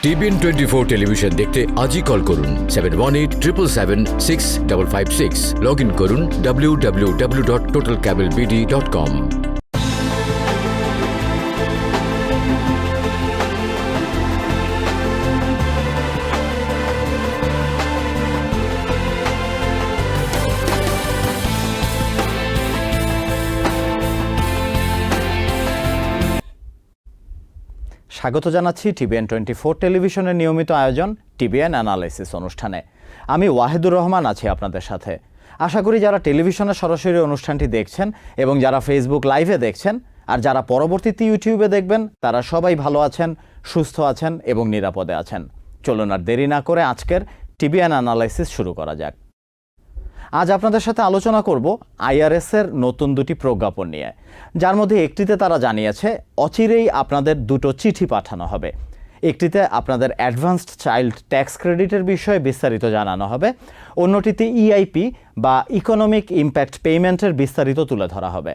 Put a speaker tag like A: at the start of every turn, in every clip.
A: TBN24 television দেখতে আজই call করুন 7187776556। লগ ইন করুন www.totalcablebd.com।
B: স্বাগত জানাচ্ছি TBN24 টেলিভিশনের নিয়মিত আয়োজন TBN অ্যানালাইসিস অনুষ্ঠানে। আমি ওয়াহিদুর রহমান আছি আপনাদের সাথে। আশা করি যারা টেলিভিশনে সরাসরি অনুষ্ঠানটি দেখছেন এবং যারা ফেসবুক লাইভে দেখছেন আর যারা পরবর্তীতে ইউটিউবে দেখবেন তারা সবাই ভালো আছেন, সুস্থ আছেন এবং নিরাপদে আছেন। চলুন আর দেরি না করে আজকের TBN অ্যানালাইসিস শুরু করা যাক। আজ আপনাদের সাথে আলোচনা করব IRS-এর নতুন দুটি প্রজ্ঞাপন নিয়ে, যার মধ্যে একটিতে তারা জানিয়েছে অচিরেই আপনাদের দুটো চিঠি পাঠানো হবে। একটিতে আপনাদের অ্যাডভান্সড চাইল্ড ট্যাক্স ক্রেডিটের বিষয়ে বিস্তারিত জানানো হবে, অন্যটিতে EIP বা ইকোনমিক ইম্প্যাক্ট পেমেন্টের বিস্তারিত তুলে ধরা হবে।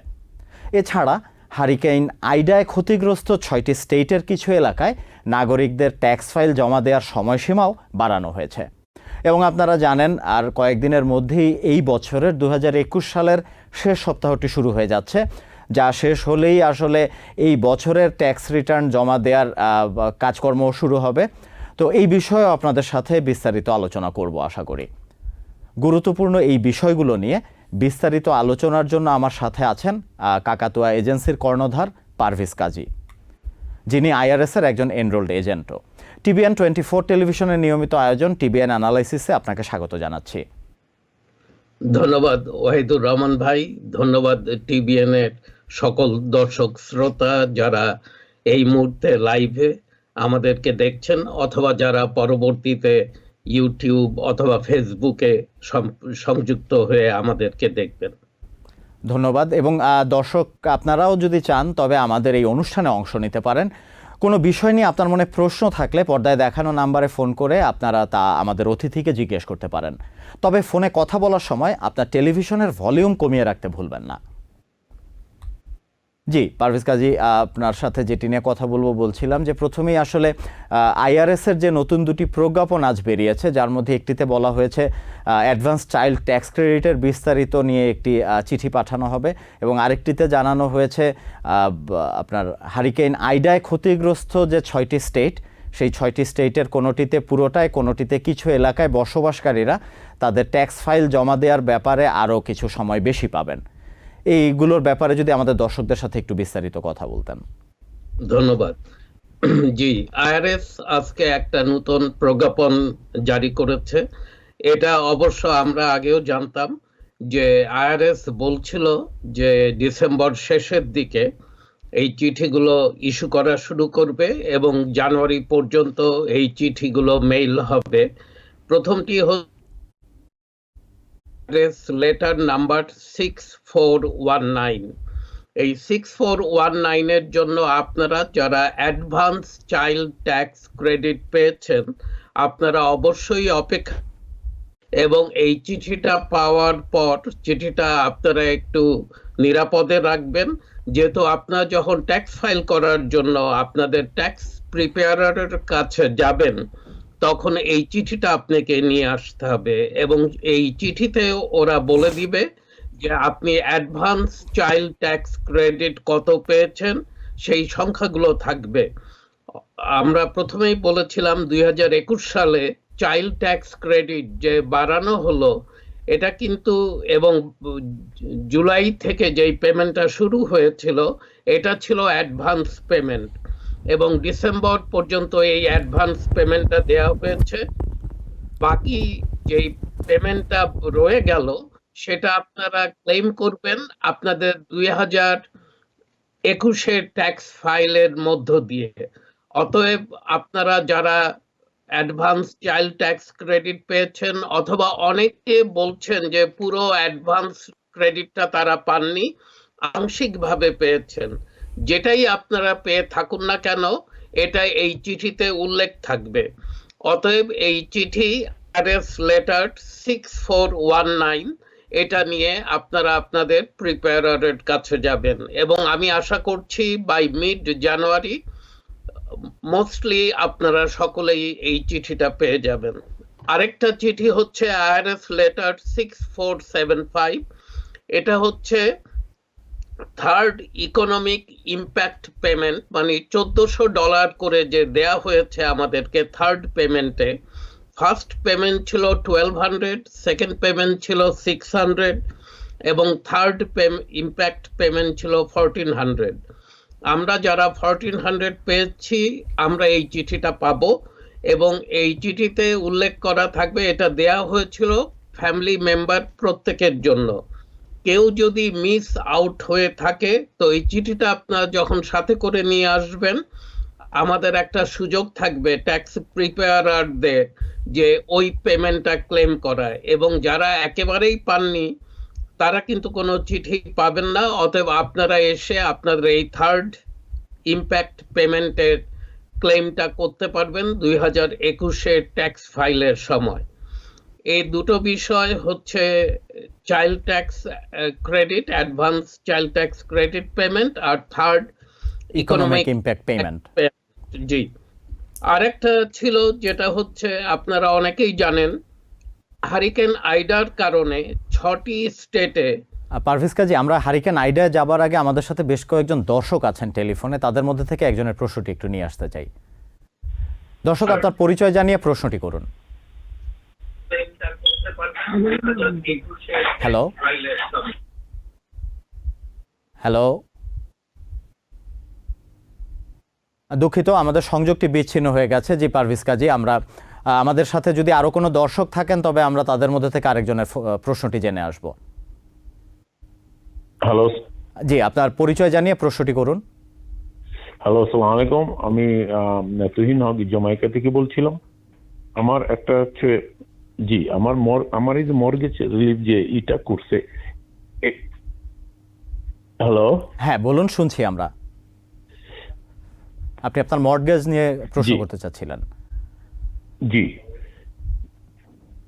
B: এছাড়া হারিকেন আইডায় ক্ষতিগ্রস্ত 6টি স্টেটের কিছু এলাকায় নাগরিকদের ট্যাক্স ফাইল জমা দেওয়ার সময়সীমাও বাড়ানো হয়েছে। এবং আপনারা জানেন আর কয়েকদিনের মধ্যেই এই বছরের 2021 সালের শেষ সপ্তাহটি শুরু হয়ে যাচ্ছে, যা শেষ হলেই আসলে এই বছরের ট্যাক্স রিটার্ন জমা দেওয়ার কাজকর্ম শুরু হবে। তো এই বিষয়েও আপনাদের সাথে বিস্তারিত আলোচনা করব আশা করি। গুরুত্বপূর্ণ এই বিষয়গুলো নিয়ে বিস্তারিত আলোচনার জন্য আমার সাথে আছেন কাকাতুয়া এজেন্সির কর্ণধার পারভেজ কাজী, যিনি IRS-এর একজন এনরোলড এজেন্টও। TBN24 টেলিভিশনের নিয়মিত আয়োজন TBN অ্যানালাইসিসে আপনাকে স্বাগত জানাচ্ছি।
C: ধন্যবাদ ওয়াহিদুর রহমান ভাই, ধন্যবাদ TBN এর সকল দর্শক শ্রোতা যারা এই মুহূর্তে লাইভে আমাদেরকে দেখছেন অথবা যারা পরবর্তীতে ইউটিউব অথবা ফেসবুকে সংযুক্ত হয়ে আমাদেরকে দেখবেন।
B: ধন্যবাদ। এবং দর্শক আপনারাও যদি চান তবে আমাদের এই অনুষ্ঠানে অংশ নিতে পারেন। কোনো বিষয় নিয়ে আপনার মনে প্রশ্ন থাকলে পর্দায় দেখানো নাম্বারে ফোন করে আপনারা তা আমাদের অতিথিকে জিজ্ঞেস করতে পারেন। তবে ফোনে কথা বলার সময় আপনার টেলিভিশনের ভলিউম কমিয়ে রাখতে ভুলবেন না। জি পারভেজ কাজী, আপনার সাথে যেটি নিয়ে কথা বলছিলাম যে প্রথমেই আসলে IRS-এর যে নতুন দুটি প্রজ্ঞাপন আজ বেরিয়েছে, যার মধ্যে একটিতে বলা হয়েছে অ্যাডভান্স চাইল্ড ট্যাক্স ক্রেডিটের বিস্তারিত নিয়ে একটি চিঠি পাঠানো হবে এবং আরেকটিতে জানানো হয়েছে আপনার হারিকেন আইডায় ক্ষতিগ্রস্ত যে 6টি স্টেট, সেই 6টি স্টেটের কোনোটিতে পুরোটায়, কোনোটিতে কিছু এলাকায় বসবাসকারীরা তাদের ট্যাক্স ফাইল জমা দেওয়ার ব্যাপারে আরও কিছু সময় বেশি পাবেন। এইগুলোর ব্যাপারে যদি আমাদের দর্শকদের সাথে একটু বিস্তারিত কথা বলতেন।
C: ধন্যবাদ। জি, IRS আজকে একটা নতুন প্রজ্ঞাপন জারি করেছে। এটা অবশ্য আমরা আগেও জানতাম যে IRS বলছিল যে ডিসেম্বর শেষের দিকে এই চিঠিগুলো ইস্যু করা শুরু করবে এবং জানুয়ারি পর্যন্ত এই চিঠিগুলো মেইল হবে। প্রথমটি লেটার নাম্বার 6419। এই 6419 এর জন্য আপনারা যারা অ্যাডভান্স চাইল্ড ট্যাক্স ক্রেডিট পেয়েছেন আপনারা অবশ্যই অপেক্ষা, এবং এই চিঠিটা পাওয়ার পর চিঠিটা আপনারা একটু নিরাপদে রাখবেন, যেহেতু আপনারা যখন ট্যাক্স ফাইল করার জন্য আপনাদের ট্যাক্স প্রিপেয়ারের কাছে যাবেন তখন এই চিঠিটা আপনাকে নিয়ে আসতে হবে এবং এই চিঠিতে ওরা বলে দিবে যে আপনি অ্যাডভান্স চাইল্ড ট্যাক্স ক্রেডিট কত পেয়েছেন, সেই সংখ্যাগুলো থাকবে। আমরা প্রথমেই বলেছিলাম 2021 সালে চাইল্ড ট্যাক্স ক্রেডিট যে বাড়ানো হলো এটা কিন্তু, এবং জুলাই থেকে যেই পেমেন্টটা শুরু হয়েছিল এটা ছিল অ্যাডভান্স পেমেন্ট এবং ডিসেম্বর পর্যন্ত এই অ্যাডভান্স পেমেন্টটা দেওয়া হয়েছে। বাকি যেই পেমেন্টটা রয়ে গেল সেটা আপনারা ক্লেম করবেন আপনাদের 2021-এর ট্যাক্স ফাইলের মধ্য দিয়ে। অতএব আপনারা যারা অ্যাডভান্স চাইল্ড ট্যাক্স ক্রেডিট পেয়েছেন অথবা অনেকে বলছেন যে পুরো অ্যাডভান্স ক্রেডিটটা তারা পাননি, আংশিকভাবে পেয়েছেন, যেটাই আপনারা পেয়ে থাকুন না কেন এটা এই চিঠিতে উল্লেখ থাকবে। অতএব এই চিঠি IRS লেটার 6419 এটা নিয়ে আপনারা আপনাদের প্রিপেয়ারের কাছে যাবেন এবং আমি আশা করছি বাই মিড জানুয়ারি মোস্টলি আপনারা সকলেই এই চিঠিটা পেয়ে যাবেন। আরেকটা চিঠি হচ্ছে আইআরএস লেটার 6475। এটা হচ্ছে থার্ড ইকোনমিক ইম্প্যাক্ট পেমেন্ট, মানে $1400 করে যে দেয়া হয়েছে আমাদেরকে থার্ড পেমেন্টে। ফার্স্ট পেমেন্ট ছিল 1200, সেকেন্ড পেমেন্ট ছিল 600 এবং থার্ড ইম্প্যাক্ট পেমেন্ট ছিল 1400। আমরা যারা 1400 পেয়েছি আমরা এই চিঠিটা পাবো এবং এই চিঠিতে উল্লেখ করা থাকবে এটা দেয়া হয়েছিল ফ্যামিলি মেম্বার প্রত্যেকের জন্য। কেউ যদি মিস আউট হয়ে থাকে তো এই চিঠিটা আপনারা যখন সাথে করে নিয়ে আসবেন আমাদের একটা সুযোগ থাকবে ট্যাক্স প্রিপেয়ারারদের যে ওই পেমেন্টটা ক্লেম করা, এবং যারা একেবারেই পাননি তারা কিন্তু কোনো চিঠি পাবেন না। অতএব আপনারা এসে আপনাদের এই থার্ড ইম্প্যাক্ট পেমেন্টের ক্লেমটা করতে পারবেন 2021-এর ট্যাক্স ফাইলের সময়। এই দুটো বিষয় হচ্ছে child tax credit, advance child tax credit payment, আর থার্ড
B: ইকোনমিক ইম্প্যাক্ট পেমেন্ট।
C: জি, আরেকটা ছিল যেটা হচ্ছে আপনারা অনেকেই জানেন হারিকেন আইডার কারণে 6টি স্টেটে।
B: পারভেজ কাজী, আমরা হারিকেন আইডা যাবার আগে আমাদের সাথে বেশ কয়েকজন দর্শক আছেন টেলিফোনে, তাদের মধ্যে থেকে একজনের প্রশ্নটি একটু নিয়ে আসতে চাই। দর্শক, আপনার পরিচয় জানিয়ে প্রশ্নটি করুন। হ্যালো হ্যালো, দুঃখিত আমাদের সংযোগটি বিচ্ছিন্ন হয়ে গেছে। জি পারভেজ কাজী, আমরা আমাদের সাথে যদি আরো কোনো দর্শক থাকেন তবে আমরা তাদের মধ্যে থেকে আরেকজনের প্রশ্নটি জেনে আসব।
D: হ্যালো,
B: জি, আপনার পরিচয় জানিয়ে প্রশ্নটি করুন।
D: হ্যালো, আসসালামু আলাইকুম। আমি তুহিন হক জমাইকা থেকে বলছিলাম। আমার একটা হচ্ছে জি আমার এই যে মর্গেজ রিলিফ যে এটা করছে। হ্যালো,
B: হ্যাঁ বলুন, শুনছি আমরা। আপনি আপনার মর্টগেজ নিয়ে প্রশ্ন করতে চাচ্ছিলেন।
D: জি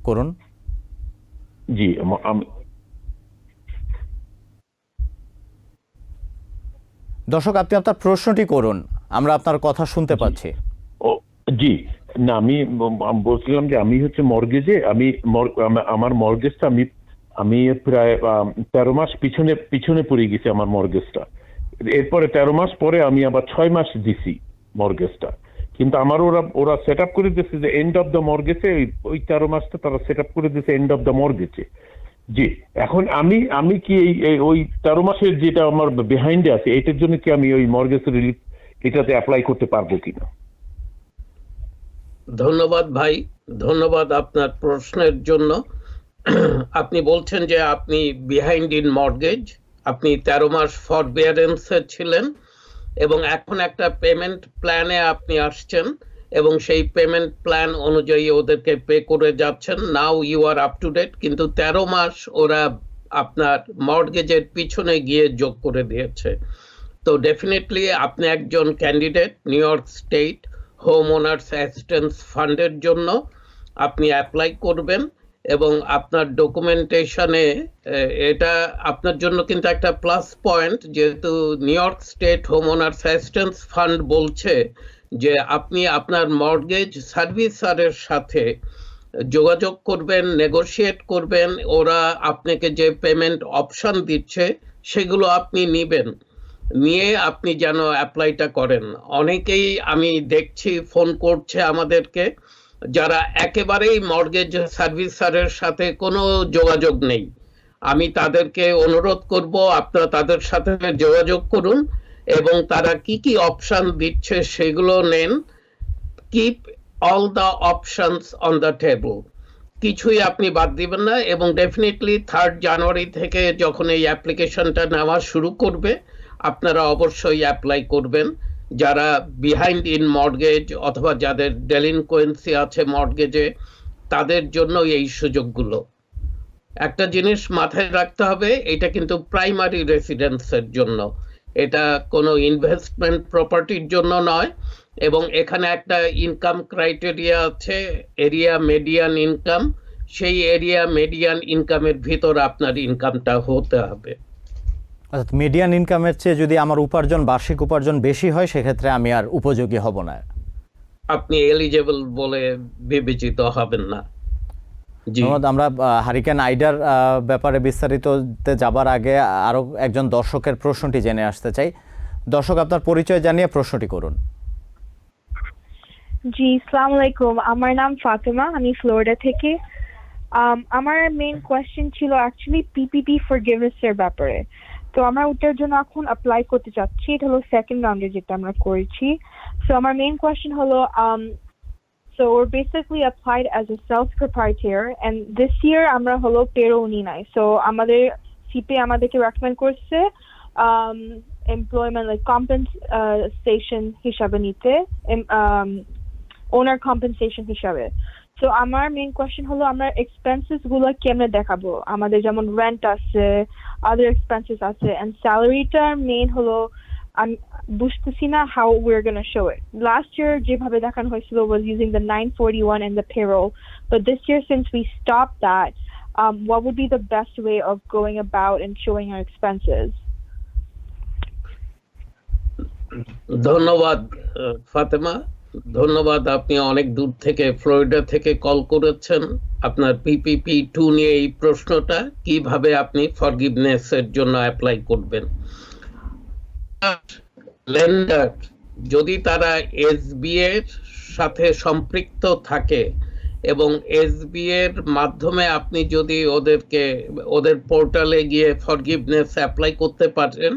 B: করুন।
D: জি
B: দর্শক, আপনি আপনার প্রশ্নটি করুন, আমরা আপনার কথা শুনতে পাচ্ছি।
D: ও জি, না আমি বলছিলাম যে আমি হচ্ছে মর্গেজে আমার মর্গেজটা আমি প্রায় 13 মাস পিছনে পড়ে গেছি আমার মর্গেজটা। এরপরে 13 মাস পরে আমি আবার 6 মাস দিছি মর্গেজটা, কিন্তু আমার ওরা সেট আপ করে দিয়েছে যে এন্ড অফ দ্য মর্গেজে ওই 13 মাসটা তারা সেট আপ করে দিয়েছে এন্ড অফ দ্য মর্গেজে। জি, এখন আমি কি ওই 13 মাসের যেটা আমার বিহাইন্ডে আছে এটার জন্য কি আমি ওই মর্গেজ রিলিফ এটাতে অ্যাপ্লাই করতে পারবো কিনা?
C: ধন্যবাদ ভাই, ধন্যবাদ আপনার প্রশ্নের জন্য। আপনি বলছেন যে আপনি বিহাইন্ড ইন মর্গেজ, আপনি 13 মাস ফরবিয়ারেন্সে ছিলেন এবং এখন একটা পেমেন্ট প্ল্যানে আপনি আসছেন এবং সেই পেমেন্ট প্ল্যান অনুযায়ী ওদেরকে পে করে যাচ্ছেন। Now you are up to date, কিন্তু 13 মাস ওরা আপনার মর্গেজের পিছনে গিয়ে যোগ করে দিয়েছে। তো ডেফিনেটলি আপনি একজন candidate new York state home owners assistance ফান্ডের জন্য আপনি অ্যাপ্লাই করবেন এবং আপনার ডকুমেন্টেশনে এটা আপনার জন্য কিন্তু একটা প্লাস পয়েন্ট, যেহেতু new York state home owners assistance fund বলছে যে আপনি আপনার মর্গেজ সার্ভিসারের সাথে যোগাযোগ করবেন, নেগোশিয়েট করবেন, ওরা আপনাকে যে পেমেন্ট অপশন দিচ্ছে সেগুলো আপনি নিবেন, নিয়ে আপনি যেন অ্যাপ্লাইটা করেন। অনেকেই আমি দেখছি ফোন করছে আমাদেরকে যারা একেবারেই মর্গেজ সার্ভিসারের সাথে কোনো যোগাযোগ নেই। আমি তাদেরকে অনুরোধ করব আপনারা তাদের সাথে যোগাযোগ করুন এবং তারা কি কি অপশন দিচ্ছে সেগুলো নেন। Keep all the options on the table, কিছুই আপনি বাদ দিবেন না। এবং ডেফিনেটলি 3rd জানুয়ারি থেকে যখন এই অ্যাপ্লিকেশনটা নেওয়া শুরু করবে আপনারা অবশ্যই অ্যাপ্লাই করবেন। যারা বিহাইন্ড ইন মর্গেজ অথবা যাদের ডেলিনকোয়েন্সি আছে মর্গেজে তাদের জন্য এই সুযোগগুলো। একটা জিনিস মাথায় রাখতে হবে, এটা কিন্তু প্রাইমারি রেসিডেন্সের জন্য, এটা কোনো ইনভেস্টমেন্ট প্রপার্টির জন্য নয়। এবং এখানে একটা ইনকাম ক্রাইটেরিয়া আছে, এরিয়া মেডিয়ান ইনকাম। সেই এরিয়া মেডিয়ান ইনকামের ভিতর আপনার ইনকামটা হতে হবে।
B: অর্থাৎ মিডিয়ান ইনকামের চেয়ে যদি আমার বার্ষিক উপার্জন বেশি হয় সেক্ষেত্রে আমি আর উপযোগী হব না।
C: আপনি এলিজেবল বলে বিবেচিত হবেন না। জি,
B: ধন্যবাদ। আমরা হারিকেন আইডার ব্যাপারে বিস্তারিততে যাবার আগে আরো একজন দর্শকের প্রশ্নটি জেনে আসতে চাই। দর্শক, আপনার পরিচয় জানিয়ে প্রশ্নটি করুন।
E: জি, আসসালামু আলাইকুম। আমার নাম ফাতেমা, আমি ফ্লোরিডা থেকে। আমার মেইন কোয়েশ্চেন ছিল অ্যাকচুয়ালি পিপিপি ফরগিভনেস এর ব্যাপারে। তো আমরা ওটার জন্য এখন অ্যাপ্লাই করতে চাচ্ছি, এটা হলো সেকেন্ড রাউন্ডে যেটা আমরা করেছি। সো আমার মেইন কোয়েশ্চেন হলো so we're basically applied as a self-proprietor and this year আমরা হলো payroll নি নাই। So আমাদের সিপি আমাদেরকে রেকমেন্ড করছে employment like compensation হিসাবে নিতে, ওনার কম্পেনসেশন হিসাবে। সো আমার মেইন কোয়েশ্চেন হলো আমরা এক্সপেন্সেস গুলো কেমনে দেখাবো? আমাদের যেমন রেন্ট আছে, আদার এক্সপেন্সেস আছে, এন্ড স্যালারিটা মেইন হলো আমি বুঝতেছি না how we're going to show it. Last year যেভাবে দেখানো হয়েছিল was using the 941 and the payroll, but this year since we stopped that, what would be the best way of going about and showing our expenses?
C: ধন্যবাদ ফাতেমা, ধন্যবাদ। আপনি অনেক দূর থেকে Florida থেকে কল করেছেন। আপনার পিপিপি 2 নিয়ে এই প্রশ্নটা, কিভাবে আপনি ফরগিভনেস এর জন্য অ্যাপ্লাই করবেন। লেন্ডার যদি তারা এসবিএ এর সাথে সম্পৃক্ত থাকে এবং এসবিএ এর মাধ্যমে আপনি যদি ওদের পোর্টালে গিয়ে ফরগিভনেস অ্যাপ্লাই করতে পারেন,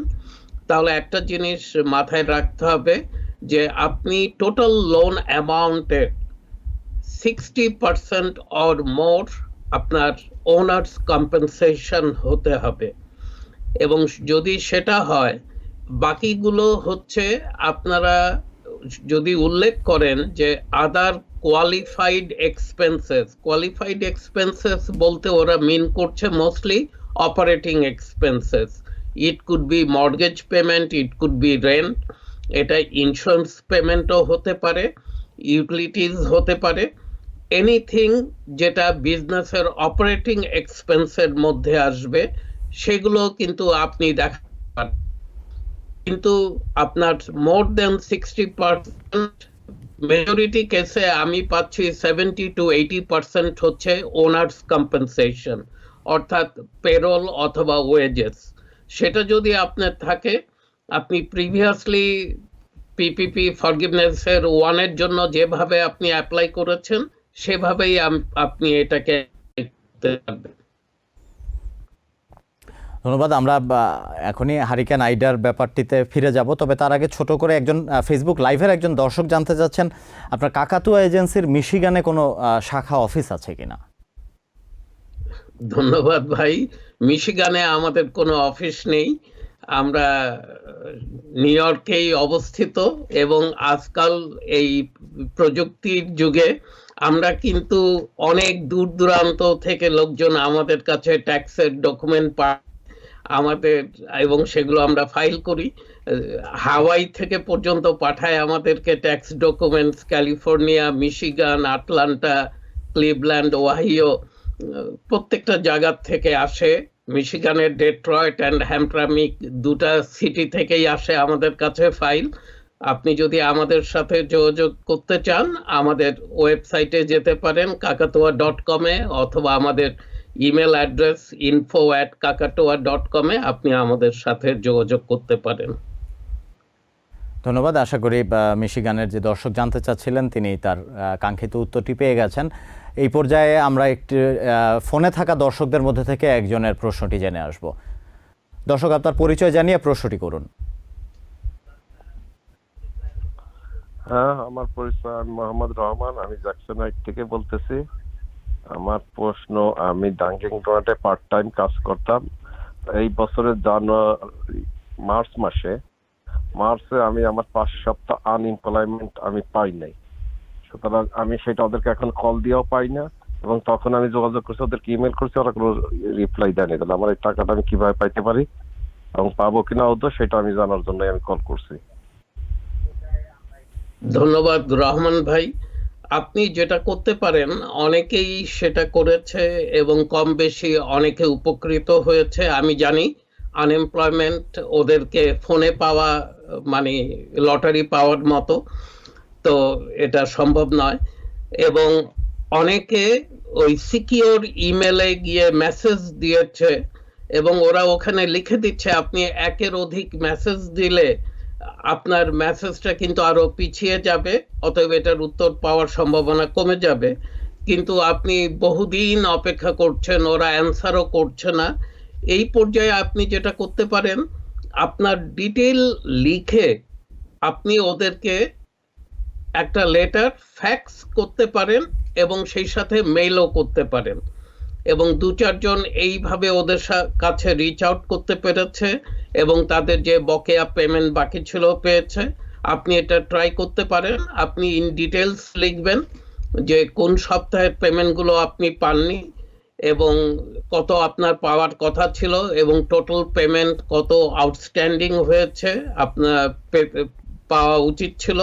C: তাহলে একটা জিনিস মাথায় রাখতে হবে যে আপনি টোটাল লোন অ্যামাউন্টের 60% অর মোর আপনার ওনার্স কম্পেনসেশন হতে হবে, এবং যদি সেটা হয় বাকিগুলো হচ্ছে আপনারা যদি উল্লেখ করেন যে আদার কোয়ালিফাইড এক্সপেন্সেস বলতে ওরা মিন করছে mostly operating expenses. It could be mortgage payment, it could be rent, এটা ইন্স্যুরেন্স পেমেন্টও হতে পারে, ইউটিলিটিস হতে পারে, এনিথিং যেটা বিজনেসের অপারেটিং এক্সপেন্সের মধ্যে আসবে সেগুলো কিন্তু আপনি দেখাতে পারেন। কিন্তু আপনার মোর দেন 60%, মেজরিটি কেসে আমি পাচ্ছি 70 to 80% হচ্ছে ওনার্স কম্পেনসেশন, অর্থাৎ পেরোল অথবা ওয়েজেস। সেটা যদি আপনার থাকে, আপনি প্রিভিয়াসলি পিপিপি ফরগিভনেস এর 1 এর জন্য যেভাবে আপনি অ্যাপ্লাই করেছেন সেভাবেই আপনি এটাকে করতে পারবেন।
B: ধন্যবাদ। আমরা এখনই হারিকেন আইডার ব্যাপারটিতে ফিরে যাব, তবে তার আগে ছোট করে একজন ফেসবুক লাইভের একজন দর্শক জানতে চাচ্ছেন আপনার কাকাতুয়া এজেন্সির মিশিগানে কোনো শাখা অফিস আছে কিনা?
C: ধন্যবাদ ভাই। মিশিগানে আমাদের কোনো অফিস নেই, আমরা নিউ ইয়র্কেই অবস্থিত, এবং আজকাল এই প্রযুক্তির যুগে আমরা কিন্তু অনেক দূর দূরান্ত থেকে লোকজন আমাদের কাছে ট্যাক্সের ডকুমেন্ট পায় আমাদের, এবং সেগুলো আমরা ফাইল করি। হাওয়াই থেকে পর্যন্ত পাঠায় আমাদেরকে tax documents, California, Michigan, Atlanta, Cleveland, Ohio, প্রত্যেকটা জায়গা থেকে আসে। মিশিগানের ডেট্রয়েট অ্যান্ড হ্যামট্রামিক দুটা সিটি থেকেই আসে আমাদের কাছে ফাইল। আপনি যদি আমাদের সাথে যোগাযোগ করতে চান আমাদের ওয়েবসাইটে যেতে পারেন kakatoa.com এ, অথবা আমাদের ইমেল অ্যাড্রেস info@kakatoa.com এ আপনি আমাদের সাথে যোগাযোগ করতে পারেন।
B: ধন্যবাদ। আশা করি মিশিগানের যে দর্শক জানতে চাচ্ছিলেন তিনি তার কাঙ্ক্ষিত উত্তরটি পেয়ে গেছেন। এই পর্যায়ে আমরা একটি ফোনে থাকা দর্শকদের মধ্যে থেকে একজনের প্রশ্নটি জেনে আসব। দর্শক, আপনার পরিচয় জানিয়ে প্রশ্নটি করুন।
F: হ্যাঁ, আমার পরিচয়, আমি মোহাম্মদ রহমান, আমি জ্যাকসনাইট থেকে বলতেছি। আমার প্রশ্ন, আমি ডাঙ্কিং ডোনাটে পার্ট টাইম কাজ করতাম। এই বছরের মার্চে আমি আমার 5 সপ্তাহ আনএমপ্লয়মেন্ট আমি পাই নাই, সুতরাং আমি সেটা ওদেরকে এখন কল দিয়েও পাই না, এবং তখন আমি যোগাযোগ করছি, ওদেরকে ইমেল করছি, ওরা কোনো রিপ্লাই দেয়নি। তাহলে আমার এই টাকাটা আমি কিভাবে পাইতে পারি এবং পাবো কিনা ওদের, সেটা আমি জানার জন্য আমি কল করছি।
C: ধন্যবাদ রহমান ভাই। আপনি যেটা করতে পারেন, অনেকেই সেটা করেছে এবং কম বেশি অনেকে উপকৃত হয়েছে আমি জানি। আনএমপ্লয়মেন্ট ওদেরকে ফোনে পাওয়া মানে লটারি পাওয়ার মতো, তো এটা সম্ভব নয়। এবং অনেকে ওই সিকিউর ইমেলে গিয়ে মেসেজ দিয়েছে এবং ওরা ওখানে লিখে দিচ্ছে আপনি একের অধিক মেসেজ দিলে আপনার মেসেজটা কিন্তু আরো পিছিয়ে যাবে, অতএব এটার উত্তর পাওয়ার সম্ভাবনা কমে যাবে। কিন্তু আপনি বহুদিন অপেক্ষা করছেন, ওরা অ্যান্সারও করছে না। এই পর্যায়ে আপনি যেটা করতে পারেন, আপনার ডিটেল লিখে আপনি ওদেরকে একটা লেটার ফ্যাক্স করতে পারেন এবং সেই সাথে মেইলও করতে পারেন। এবং 2-4 জন এইভাবে ওদের কাছে রিচ আউট করতে পেরেছে এবং তাদের যে বকেয়া পেমেন্ট বাকি ছিল পেয়েছে। আপনি এটা ট্রাই করতে পারেন। আপনি ইন ডিটেলস লিখবেন যে কোন সপ্তাহের পেমেন্টগুলো আপনি পাননি এবং কত আপনার পাওয়ার কথা ছিল এবং টোটাল পেমেন্ট কত আউটস্ট্যান্ডিং হয়েছে আপনার পাওয়া উচিত ছিল।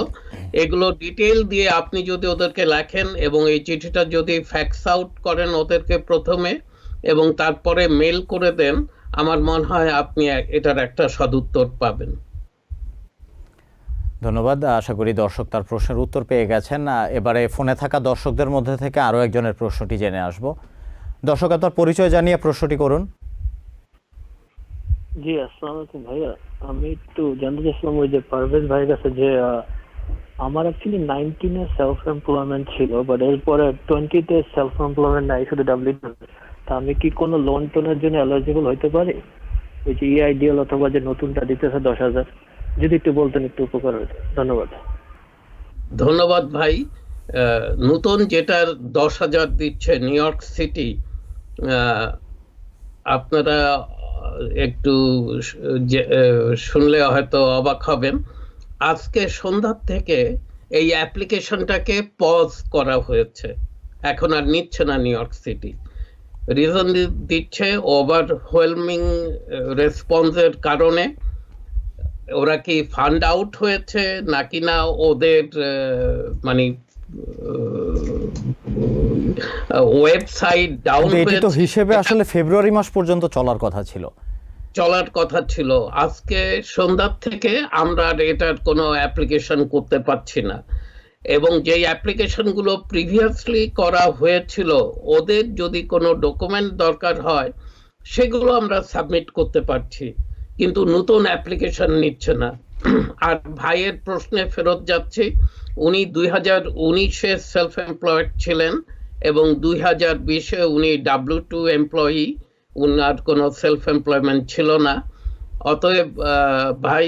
C: এগুলো ডিটেল দিয়ে আপনি যদি ওদেরকে লেখেন এবং এই চিঠিটা যদি ফ্যাক্স আউট করেন ওদেরকে প্রথমে এবং তারপরে মেল করে দেন, আমার মনে হয় আপনি এটার একটা সদুত্তর পাবেন।
B: ধন্যবাদ। আশা করি দর্শক তার প্রশ্নের উত্তর পেয়ে গেছেন। এবারে ফোনে থাকা দর্শকদের মধ্যে থেকে আরও একজনের প্রশ্নটি জেনে আসব। দর্শক, আপনার পরিচয় জানিয়ে প্রশ্নটি করুন।
G: জি, আসসালামু আলাইকুম ভাইয়া। আমি একটু জানতে চাইছিলাম ওই যে পারভেজ ভাইয়ের কাছে যে আমার অ্যাকচুয়ালি 19-এ সেলফ এমপ্লয়মেন্ট ছিল, বাট এরপরে 20-তে সেলফ এমপ্লয়মেন্ট নাই, শুধু ডাব্লিউ। তা আমি কি কোনো লোন টোনের জন্য এলিজিবল হইতে পারি? ওই যে আইডিয়াল অথবা যে নতুনটা দিতেছে 10,000, যদি একটু বলতেন একটু উপকার হতো। ধন্যবাদ।
C: ধন্যবাদ ভাই। নতুন যেটার 10,000 দিচ্ছে নিউ ইয়র্ক সিটি, আপনারা একটু শুনলে হয়তো অবাক হবেন। আজকে সন্ধ্যা থেকে এই অ্যাপ্লিকেশনটাকে পজ করা হয়েছে, এখন আর নিচ্ছে না নিউ ইয়র্ক সিটি। রিজন দিচ্ছে ওভারওয়েলমিং রেসপন্সের কারণে। ওরা কি ফান্ড আউট হয়েছে নাকি না ওদের মানে ওয়েবসাইট ডাউন
B: হয়েছে, তো হিসেবে আসলে ফেব্রুয়ারি মাস পর্যন্ত চলার কথা ছিল।
C: আজকে সন্ধ্যা থেকে আমরা এটার কোনো অ্যাপ্লিকেশন করতে পারছি না। এবং যেই অ্যাপ্লিকেশনগুলো প্রিভিয়াসলি করা হয়েছিল ওদের যদি কোনো ডকুমেন্ট দরকার হয় সেগুলো আমরা সাবমিট করতে পারছি, কিন্তু নতুন অ্যাপ্লিকেশন নিচ্ছে না। আর ভাইয়ের প্রশ্নে ফেরত যাচ্ছি, উনি 2019-এ সেলফ এমপ্লয়েড ছিলেন এবং 2020-এ উনি W2 এমপ্লয়ি, উনার কোনো সেলফ এমপ্লয়মেন্ট ছিল না। অতএব ভাই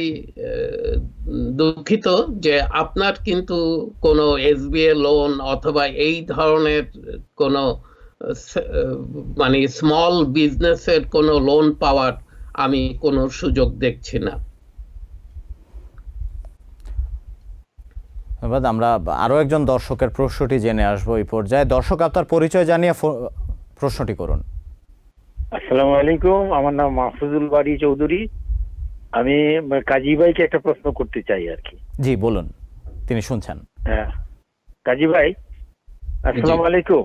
C: দুঃখিত যে আপনার কিন্তু কোনো SBA লোন অথবা এই ধরনের কোনো মানে স্মল বিজনেসের কোনো লোন পাওয়ার আমি কোনো সুযোগ দেখছি না।
B: ধন্যবাদ। আমরা আরও একজন দর্শকের প্রশ্নটি জেনে আসবো এই পর্যায়ে। দর্শক, আপনার পরিচয় জানিয়ে প্রশ্নটি করুন।
H: আসসালামু আলাইকুম, আমার নাম মাহফুজুল বাড়ি চৌধুরী। আমি কাজী ভাইকে একটা প্রশ্ন করতে চাই আর কি।
B: জি বলুন, তিনি শুনছেন।
H: হ্যাঁ কাজী ভাই, আসসালামু আলাইকুম।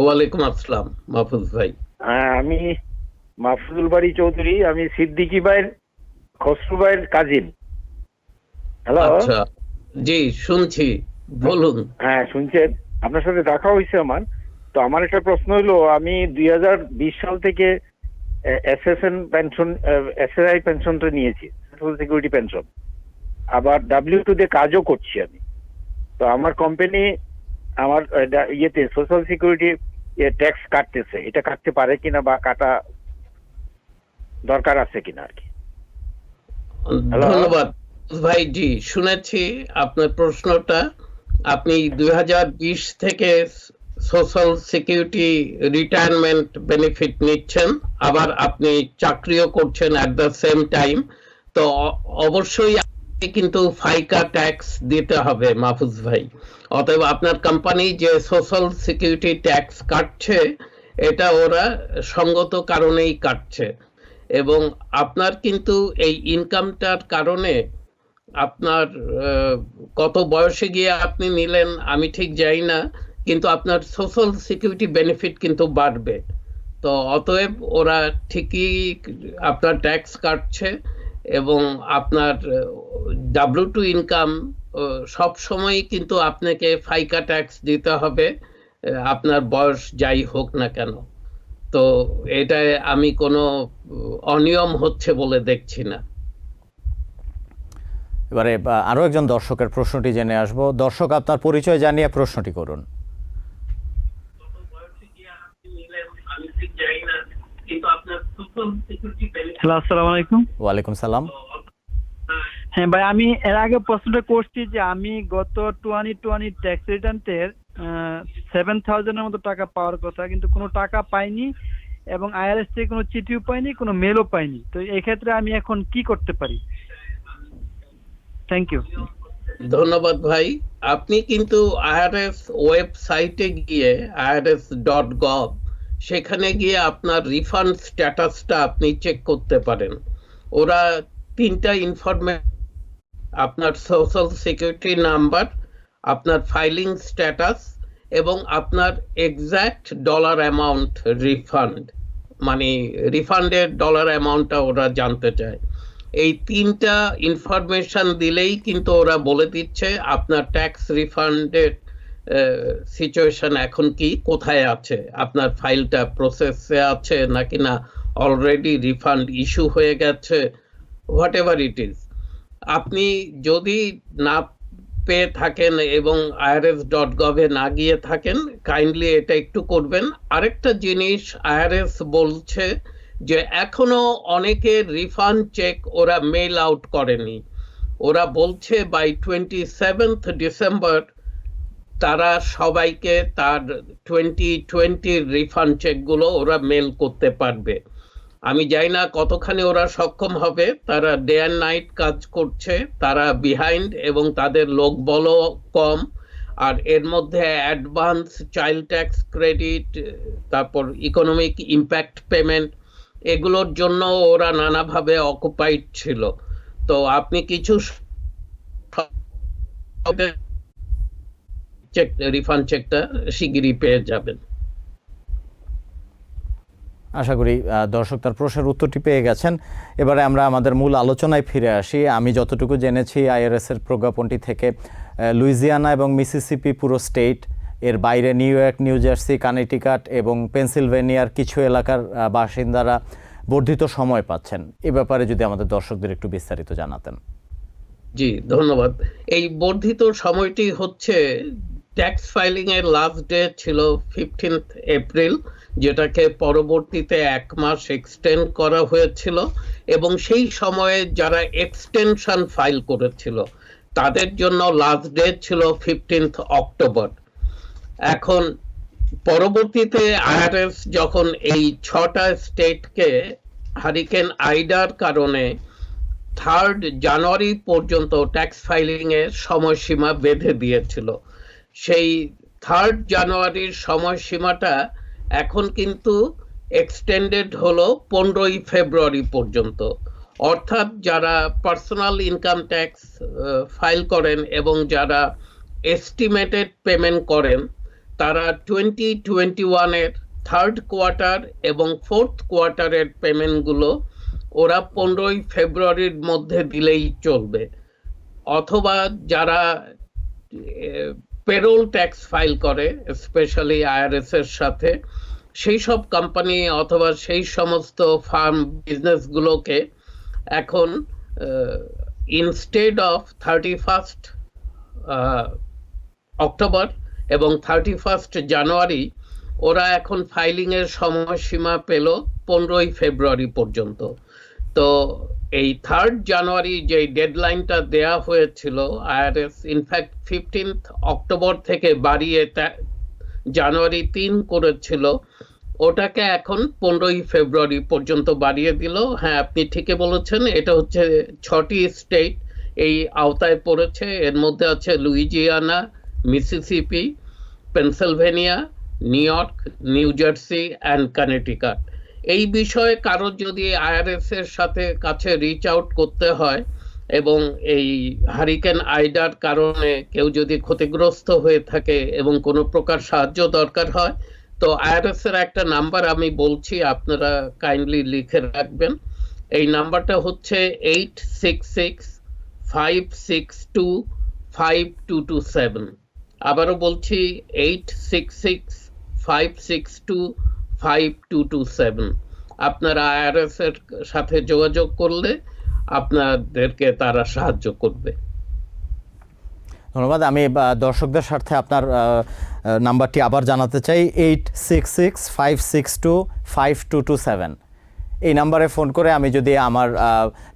C: ওয়ালাইকুম আসসালাম মাহফুজ ভাই।
H: হ্যাঁ, আমি মাহফুজুল বাড়ি চৌধুরী, আমি সিদ্দিকী ভাইয়ের খসরু ভাইয়ের কাজিন। হ্যালো।
C: আচ্ছা, জি শুনছি, বলুন।
H: হ্যাঁ শুনছেন, আপনার সাথে দেখা হয়েছে আমার। তো আমার একটা প্রশ্ন হলো, আমি 2020 সাল থেকে SSN পেনশন, SSI পেনশনটা নিয়েছি, সোশ্যাল সিকিউরিটি পেনশন। আবার W2 তে কাজও করছি আমি। তো আমার কোম্পানি আমার ইয়েতে সোশ্যাল সিকিউরিটি ট্যাক্স কাটতেছে, এটা কাটতে পারে কিনা বা কাটা দরকার আছে কিনা আর কি।
C: ধন্যবাদ ভাই। জি শুনেছি আপনার প্রশ্নটা। আপনি 2020 থেকে সোশ্যাল সিকিউরিটি রিটায়ারমেন্ট বেনিফিট নিচ্ছেন, আবার আপনি চাকরিও করছেন অ্যাট দ্য সেম টাইম। তো অবশ্যই কিন্তু ফাইকা ট্যাক্স দিতে হবে মাহফুজ ভাই। অতএব আপনার কোম্পানি যে সোশ্যাল সিকিউরিটি ট্যাক্স কাটছে এটা ওরা সঙ্গত কারণেই কাটছে। এবং আপনার কিন্তু এই ইনকামটার কারণে আপনার কত বয়সে গিয়ে আপনি নিলেন আমি ঠিক জানি না, কিন্তু আপনার সোশ্যাল সিকিউরিটি বেনিফিট কিন্তু বাড়বে। তো অতএব ওরা ঠিকই আপনার ট্যাক্স কাটছে এবং আপনার W2 ইনকাম সব সময় কিন্তু আপনাকে ফাইকা ট্যাক্স দিতে হবে, আপনার বয়স যাই হোক না কেন। তো এটায় আমি কোনো অনিয়ম হচ্ছে বলে দেখছি না।
B: এবারে আরো একজন দর্শকের প্রশ্নটি জেনে আসব। দর্শক, আপনার পরিচয় জানিয়ে প্রশ্নটি করুন।
I: হ্যালো, আসসালামু আলাইকুম।
B: ওয়ালাইকুম সালাম।
I: হ্যাঁ ভাই, আমি এর আগে প্রশ্নটা করছি যে আমি গত 2020 ট্যাক্স রিটার্নের 7,000-এর মতো টাকা পাওয়ার কথা, কিন্তু কোনো টাকা পাইনি এবং IRS থেকে কোনো চিঠিও পাইনি, কোনো মেলও পাইনি। তো এই ক্ষেত্রে আমি এখন কি করতে পারি? Thank you.
C: ধন্যবাদ ভাই। আপনি কিন্তু IRS ওয়েবসাইটে গিয়ে irs.gov সেখানে গিয়ে আপনার রিফান্ড স্ট্যাটাসটা আপনি চেক করতে পারেন। ওরা 3টা ইনফরমেশন, আপনার সোশ্যাল সিকিউরিটি নাম্বার, আপনার ফাইলিং স্ট্যাটাস এবং আপনার এক্সাক্ট ডলার অ্যামাউন্ট রিফান্ড, মানে রিফান্ডের ডলার অ্যামাউন্টটা ওরা জানতে চায়। এই 3টা ইনফরমেশন দিলেই কিন্তু ওরা বলে দিচ্ছে আপনার ট্যাক্স রিফান্ডের সিচুয়েশন এখন কি, কোথায় আছে, আপনার ফাইলটা প্রসেসে আছে নাকি না অলরেডি রিফান্ড ইস্যু হয়ে গেছে, হোয়াট এভার ইট ইজ। আপনি যদি না পেয়ে থাকেন এবং irs.gov এ না গিয়ে থাকেন, কাইন্ডলি এটা একটু করবেন। আরেকটা জিনিস IRS বলছে যে এখনো অনেকের রিফান্ড চেক ওরা মেইল আউট করেনি। ওরা বলছে বাই 27th ডিসেম্বর তারা সবাইকে তার 2020 রিফান্ড চেকগুলো ওরা মেল করতে পারবে। আমি জানি না কতখানি ওরা সক্ষম হবে, তারা ডে অ্যান্ড নাইট কাজ করছে, তারা বিহাইন্ড এবং তাদের লোকবলও কম। আর এর মধ্যে অ্যাডভান্স চাইল্ড ট্যাক্স ক্রেডিট, তারপর ইকোনমিক ইম্প্যাক্ট পেমেন্ট, এগুলোর জন্য ওরা নানাভাবে অকুপাইড ছিল। তো আপনি কিছু রিফান্ড চেকটা শিগগিরই পেয়ে যাবেন।
B: আশা করি দর্শক তার প্রশ্নের উত্তরটি পেয়ে গেছেন। এবারে আমরা আমাদের মূল আলোচনায় ফিরে আসি। আমি যতটুকু জেনেছি IRS এর প্রজ্ঞাপনটি থেকে লুইজিয়ানা এবং মিসিসিপি পুরো স্টেট, এর বাইরে new York, new jersey, Connecticut এবং পেনসিলভেনিয়ার কিছু এলাকার বাসিন্দারা বর্ধিত সময় পাচ্ছেন। এ ব্যাপারে যদি আমাদের দর্শকদের একটু বিস্তারিত জানাতেন।
C: জি ধন্যবাদ। এই বর্ধিত সময়টি হচ্ছে ট্যাক্স ফাইলিং এর লাস্ট ডে ছিল 15th এপ্রিল, যেটাকে পরবর্তীতে 1 মাস এক্সটেন্ড করা হয়েছিল এবং সেই সময়ে যারা এক্সটেনশন ফাইল করেছিল তাদের জন্য লাস্ট ডে ছিল 15th অক্টোবর। এখন পরবর্তীতে IRS যখন এই 6টা স্টেটকে হারিকেন আইডার কারণে 3rd জানুয়ারি পর্যন্ত ট্যাক্স ফাইলিং এর সময়সীমা বেঁধে দিয়েছিল, সেই 3rd জানুয়ারির সময়সীমাটা এখন কিন্তু এক্সটেন্ডেড হলো 15ই ফেব্রুয়ারি পর্যন্ত। অর্থাৎ যারা পার্সোনাল ইনকাম ট্যাক্স ফাইল করেন এবং যারা এস্টিমেটেড পেমেন্ট করেন তারা 2021 এর 3rd কোয়ার্টার এবং 4th কোয়ার্টারের পেমেন্টগুলো ওরা 15ই ফেব্রুয়ারির মধ্যে দিলেই চলবে। অথবা যারা পেরোল ট্যাক্স ফাইল করে স্পেশালি IRS এর সাথে, সেই সব কোম্পানি অথবা সেই সমস্ত ফার্ম বিজনেসগুলোকে এখন ইনস্টেড অফ 31st অক্টোবর এবং 31st জানুয়ারি ওরা এখন ফাইলিং এর সময়সীমা পেল 15ই ফেব্রুয়ারি পর্যন্ত। তো এই 3rd জানুয়ারি যে ডেডলাইনটা দেয়া হয়েছিল IRS ইনফ্যাক্ট 15th অক্টোবর থেকে বাড়িয়ে জানুয়ারি 3 করেছিল, ওটাকে এখন 15ই ফেব্রুয়ারি পর্যন্ত বাড়িয়ে দিল। হ্যাঁ, আপনি ঠিকই বলেছেন, এটা হচ্ছে 6টি স্টেট এই আওতায় পড়েছে। এর মধ্যে আছে Louisiana, Mississippi, Pennsylvania, new York, new jersey and Connecticut. এই বিষয়ে কারো যদি IRS এর সাথে কাছে রিচ আউট করতে হয় এবং এই হারিকেন আইডার কারণে কেউ যদি ক্ষতিগ্রস্ত হয়ে থাকে এবং কোনো প্রকার সাহায্য দরকার হয়, তো আইআরএস এর একটা নাম্বার আমি বলছি, আপনারা কাইন্ডলি লিখে রাখবেন। এই নাম্বারটা হচ্ছে 866-562-5227। আবারও বলছি 866-562-5227। আপনারা আইআরএস এর সাথে যোগাযোগ করলে আপনাদেরকে তারা সাহায্য করবে।
B: ধন্যবাদ। আমি দর্শকদের স্বার্থে আপনার নাম্বারটি আবার জানাতে চাই, 866-562-5227। এই নাম্বারে ফোন করে আমি যদি আমার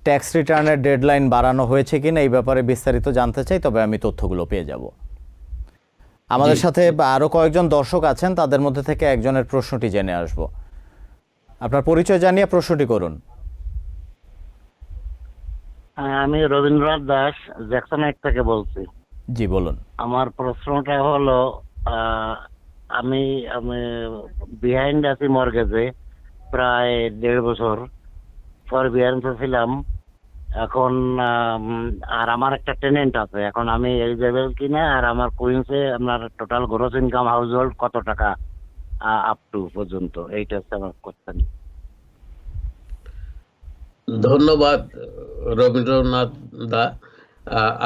B: ট্যাক্স রিটার্নের ডেডলাইন বাড়ানো হয়েছে কিনা এই ব্যাপারে বিস্তারিত জানতে চাই, তবে আমি তথ্যগুলো পেয়ে যাব। আমাদের সাথে আরও কয়েকজন দর্শক আছেন, তাদের মধ্যে থেকে একজনের প্রশ্নটি জেনে আসব। আপনার পরিচয় জানিয়ে প্রশ্নটি করুন।
J: আমি রবীন্দ্রনাথ দাস জ্যাকসনহাইট থেকে বলছি।
B: জি বলুন।
J: আমার প্রশ্নটা হলো, আমি বিহাইন্ড আছি মর্গেজে প্রায় 1.5 বছর, ফরবিয়ারেন্সে ছিলাম। এখন আর আমার একটা টেনেন্ট আছে, এখন আমি এলিজেবল কিনা, আর আমার কুইন্সে আপনার total gross income house hold কত টাকা আপ টু পর্যন্ত, এইটা হচ্ছে আমার কোশ্চেন।
C: ধন্যবাদ রবীন্দ্রনাথ দা।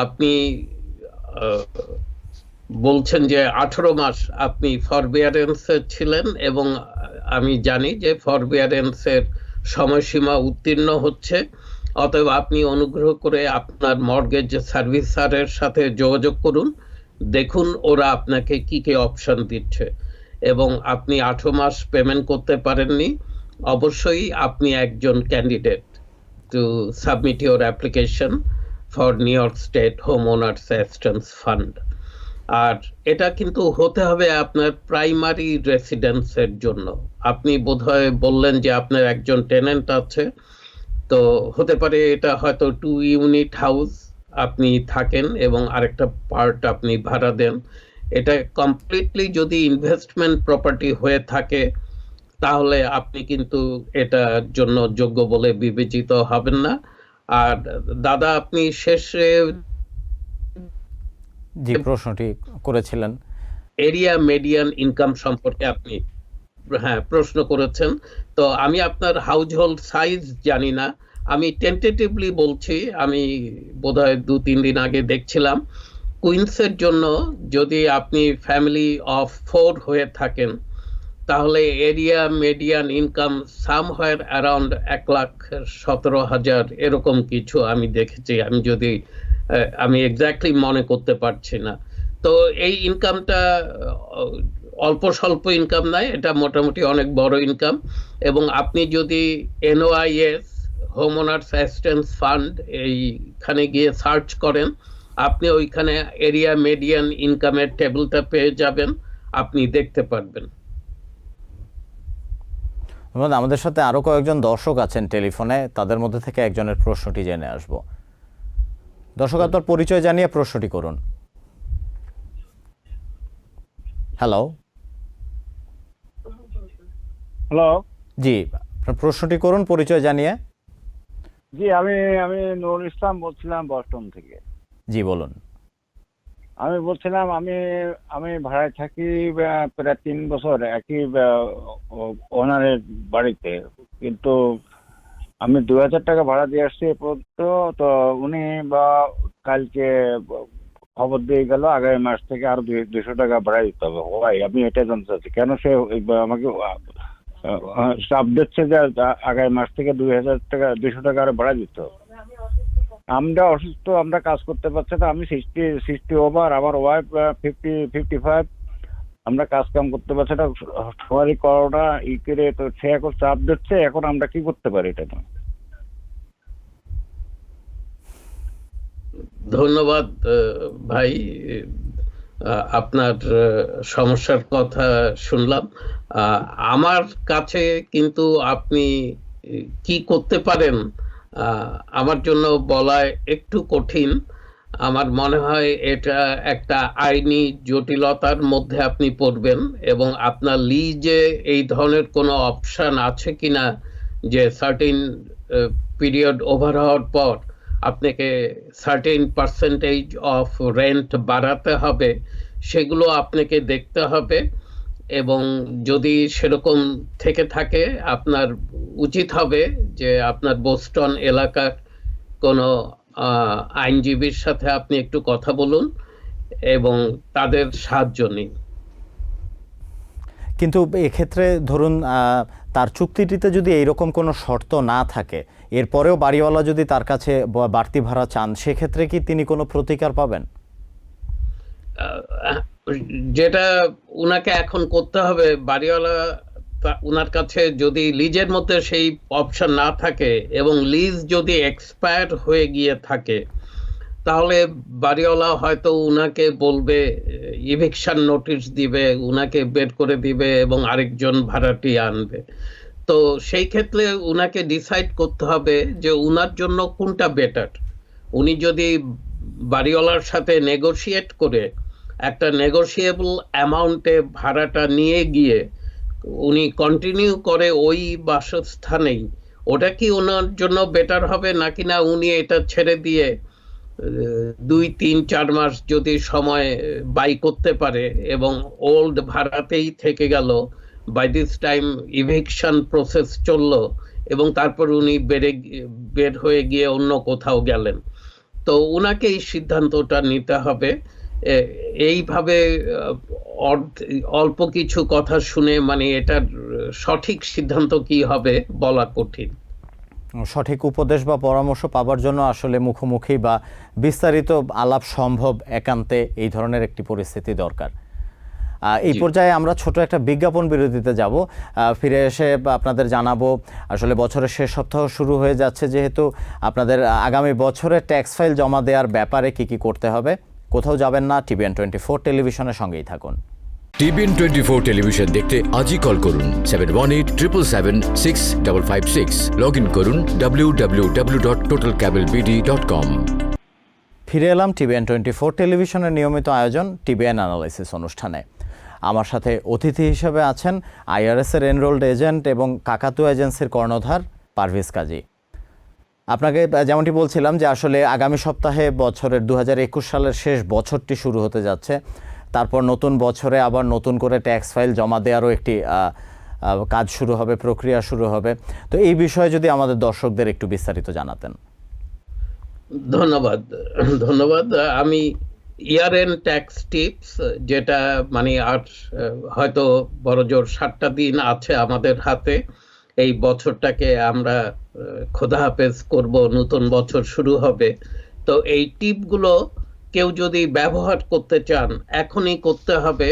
C: আপনি বলছেন যে 18 মাস আপনি ফরবিয়ারেন্সে ছিলেন, এবং আমি জানি যে ফরবিয়ারেন্সের সময়সীমা উত্তীর্ণ হচ্ছে। অতএব আপনি অনুগ্রহ করে আপনার মর্গেজ সার্ভিসারের সাথে যোগাযোগ করুন, দেখুন ওরা আপনাকে কি কি অপশন দিচ্ছে। এবং আপনি 18 মাস পেমেন্ট করতে পারেননি, অবশ্যই আপনি একজন candidate to submit your application for New York State Homeowners Assistance Fund. আর এটা কিন্তু হতে হবে আপনার প্রাইমারি রেসিডেন্সের জন্য। আপনি বোধহয় বললেন যে আপনার একজন টেনেন্ট আছে, তো হতে পারে এটা হয়তো 2 ইউনিট হাউস আপনি থাকেন এবং আরেকটা পার্ট আপনি ভাড়া দেন। এটা কমপ্লিটলি যদি ইনভেস্টমেন্ট প্রপার্টি হয়ে থাকে তাহলে আপনি কিন্তু এটার জন্য যোগ্য বলে বিবেচিত হবেন না। আর দাদা আপনি শেষে
B: যে প্রশ্নটি করেছিলেন
C: এরিয়া মেডিয়ান ইনকাম সম্পর্কে আপনি প্রশ্ন করেছেন, তো আমি আপনার হাউস হোল্ড সাইজ জানি না, আমি টেন্টেটিভলি বলছি। আমি বোধহয় 2-3 দিন আগে দেখছিলাম কুইন্সের জন্য যদি আপনি ফ্যামিলি অফ 4 হয়ে থাকেন তাহলে এরিয়া মিডিয়ান ইনকাম সামহার অ্যারাউন্ড 1,17,000 এরকম কিছু আমি দেখেছি। আমি এক্স্যাক্টলি মনে করতে পারছি না। তো এই ইনকামটা অল্প স্বল্প ইনকাম নয়, এটা মোটামুটি অনেক বড় ইনকাম। এবং আপনি যদি NOIS home owners assistance fund এইখানে গিয়ে সার্চ করেন, আপনি ওইখানে এরিয়া মিডিয়ান ইনকামের টেবিলটা পেয়ে যাবেন, আপনি দেখতে পারবেন।
B: আমাদের সাথে আরো কয়েকজন দর্শক আছেন টেলিফোনে, তাদের মধ্যে থেকে একজনের প্রশ্নটি জেনে আসব। দর্শক আপনার পরিচয় জানিয়ে প্রশ্নটি করুন। হ্যালো
K: হ্যালো,
B: জি আপনার প্রশ্নটি করুন পরিচয় জানিয়ে।
K: জি আমি নুরুল ইসলাম বলছিলাম বস্টন থেকে।
B: জি বলুন।
K: আমি বলছিলাম আমি ভাড়ায় থাকি প্রায় 3 বছর একই ওনারের বাড়িতে, কিন্তু আমি 2,000 টাকা ভাড়া দিয়ে আসছি এ পর্যন্ত। তো উনি কালকে খবর দিয়ে গেল আগামী মাস থেকে আরো 200 টাকা ভাড়া দিতে হবে। ভাই আমি এটা জানতে চাচ্ছি কেন সে আমাকে চাপ দিচ্ছে যে আগামী মাস থেকে 200 টাকা আরো ভাড়া দিতে হবে। আমরা অসুস্থ, আমরা কাজ করতে পারছি না। আমি 60 ওভার, আমার ওয়াইফ 55, আমরা কাজ কাম করতে পারছি না। সবারই করোনা করে তো সে এখন চাপ দিচ্ছে, এখন আমরা কি করতে পারি এটা না?
C: ধন্যবাদ ভাই, আপনার সমস্যার কথা শুনলাম। আমার কাছে কিন্তু আপনি কি করতে পারেন আমার জন্য বলা একটু কঠিন। আমার মনে হয় এটা একটা আইনি জটিলতার মধ্যে আপনি পড়বেন, এবং আপনার লিজে এই ধরনের কোনো অপশন আছে কিনা যে সার্টেন পিরিয়ড ওভার হওয়ার পর আপনাকে সার্টেন পার্সেন্টেজ অফ রেন্ট বাড়াতে হবে, সেগুলো আপনাকে দেখতে হবে। এবং যদি সেরকম থেকে থাকে আপনার উচিত হবে যে আপনার বোস্টন এলাকার কোনো আইনজীবীর সাথে আপনি একটু কথা বলুন এবং তাদের সাহায্য নিন।
B: কিন্তু এক্ষেত্রে ধরুন তার চুক্তিটিতে যদি এইরকম কোনো শর্ত না থাকে, এরপরেও বাড়িওয়ালা যদি তার কাছে বাড়তি ভাড়া চান, সেক্ষেত্রে কি তিনি কোনো প্রতিকার পাবেন?
C: যেটা উনাকে এখন করতে হবে, বাড়িওয়ালা উনার কাছে যদি লিজের মধ্যে সেই অপশন না থাকে এবং লিজ যদি এক্সপায়ার হয়ে গিয়ে থাকে, তাহলে বাড়িওয়ালা হয়তো উনাকে বলবে, ইভিকশন নোটিশ দিবে, উনাকে বের করে দিবে এবং আরেকজন ভাড়াটি আনবে। তো সেই ক্ষেত্রে উনাকে ডিসাইড করতে হবে যে উনার জন্য কোনটা বেটার। উনি যদি বাড়িওয়ালার সাথে নেগোশিয়েট করে একটা নেগোশিয়েবল অ্যামাউন্টে ভাড়াটা নিয়ে গিয়ে উনি কন্টিনিউ করে ওই বাসস্থানেই, ওটা কি ওনার জন্য বেটার হবে, নাকি না উনি এটা ছেড়ে দিয়ে 2-3-4 মাস যদি সময় বাই করতে পারে এবং ওল্ড ভাড়াতেই থেকে গেল, by this time eviction process চললো এবং তারপর উনি বের হয়ে গিয়ে অন্য কোথাও গেলেন। তো উনাকে এই সিদ্ধান্তটা নিতে হবে। এইভাবে অল্প কিছু কথা শুনে মানে এটার সঠিক সিদ্ধান্ত কি হবে বলা কঠিন।
B: সঠিক উপদেশ বা পরামর্শ পাওয়ার জন্য আসলে মুখোমুখি বা বিস্তারিত আলাপ সম্ভব একান্তে এই ধরনের একটি পরিস্থিতি দরকার। এই পর্যায়ে আমরা ছোট একটা বিজ্ঞাপন বিরতিতে যাব। ফিরে এসে আপনাদের জানাবো আসলে বছরের শেষ সপ্তাহ শুরু হয়ে যাচ্ছে, যেহেতু আপনাদের আগামী বছরে ট্যাক্স ফাইল জমা দেওয়ার ব্যাপারে কি করতে হবে। কোথাও যাবেন না, TVN 24 টেলিভিশনের সঙ্গেই থাকুন।
A: TVN 24 টেলিভিশন দেখতে আজই কল করুন 7187776556। লগ ইন করুন www.totalcablebd.com।
B: ফিরে এলাম TVN 24 টেলিভিশনের নিয়মিত আয়োজন TVN অ্যানালাইসিস অনুষ্ঠানে। আমার সাথে অতিথি হিসেবে আছেন IRS-এর এনরোলড এজেন্ট এবং কাকাতুয়া এজেন্সির কর্ণধার পারভেজ কাজী। আপনাকে যেমনটি বলছিলাম যে আসলে আগামী সপ্তাহে বছরের 2021 সালের শেষ বছরটি শুরু হতে যাচ্ছে। তারপর নতুন বছরে আবার নতুন করে ট্যাক্স ফাইল জমা দেওয়ারও একটি কাজ শুরু হবে, প্রক্রিয়া শুরু হবে। তো এই বিষয়ে যদি আমাদের দর্শকদের একটু বিস্তারিত জানাতেন।
C: ধন্যবাদ। আমি ইয়ার এন্ড ট্যাক্স টিপস, যেটা মানে আর হয়তো বড়জোর 7টা দিন আছে আমাদের হাতে, এই বছরটাকে আমরা খোদা হাফেজ করব, নতুন বছর শুরু হবে। তো এই টিপগুলো কেউ যদি ব্যবহার করতে চান এখনই করতে হবে,